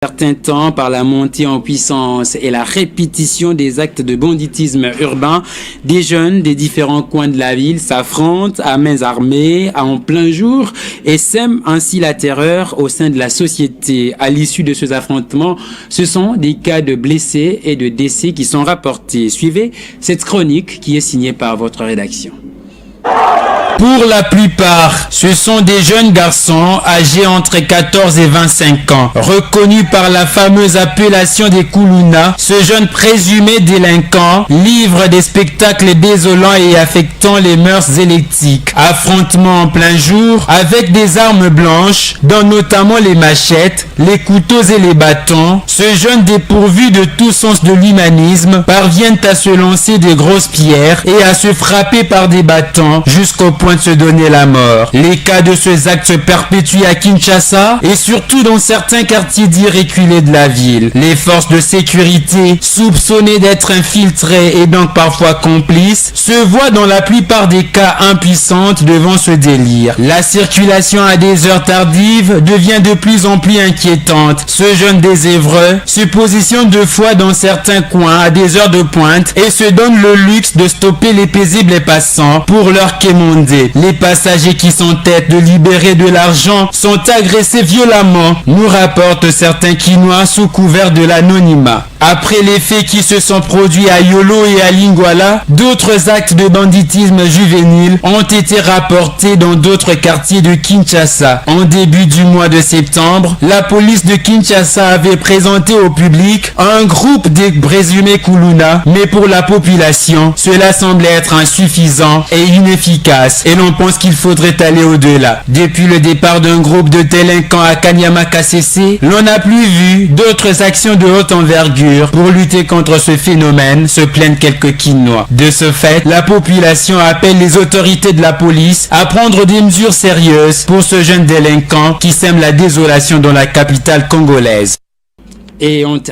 Certain temps, par la montée en puissance et la répétition des actes de banditisme urbain, des jeunes des différents coins de la ville s'affrontent à mains armées, en plein jour, et sèment ainsi la terreur au sein de la société. À l'issue de ces affrontements, ce sont des cas de blessés et de décès qui sont rapportés. Suivez cette chronique qui est signée par votre rédaction. Pour la plupart, ce sont des jeunes garçons âgés entre 14 et 25 ans. Reconnus par la fameuse appellation des Koulouna, ce jeune présumé délinquant livre des spectacles désolants et affectant les mœurs électriques. Affrontements en plein jour avec des armes blanches, dont notamment les machettes, les couteaux et les bâtons. Ce jeune dépourvu de tout sens de l'humanisme parvient à se lancer des grosses pierres et à se frapper par des bâtons jusqu'au point de se donner la mort. Les cas de ces actes se perpétuent à Kinshasa et surtout dans certains quartiers dits reculés de la ville. Les forces de sécurité, soupçonnées d'être infiltrées et donc parfois complices, se voient dans la plupart des cas impuissantes devant ce délire. La circulation à des heures tardives devient de plus en plus inquiétante. Ce jeune désœuvreux se positionne deux fois dans certains coins à des heures de pointe et se donne le luxe de stopper les paisibles passants pour leur quémander. Les passagers qui s'entêtent de libérer de l'argent sont agressés violemment, nous rapportent certains Kinois sous couvert de l'anonymat. Après les faits qui se sont produits à Yolo et à Lingwala, d'autres actes de banditisme juvénile ont été rapportés dans d'autres quartiers de Kinshasa. En début du mois de septembre, la police de Kinshasa avait présenté au public un groupe des présumés Koulouna, mais pour la population, cela semblait être insuffisant et inefficace, et l'on pense qu'il faudrait aller au-delà. Depuis le départ d'un groupe de délinquants à Kanyama Kasese, l'on n'a plus vu d'autres actions de haute envergure. Pour lutter contre ce phénomène, se plaignent quelques Kinois. De ce fait, la population appelle les autorités de la police à prendre des mesures sérieuses pour ce jeune délinquant qui sème la désolation dans la capitale congolaise. Et on termine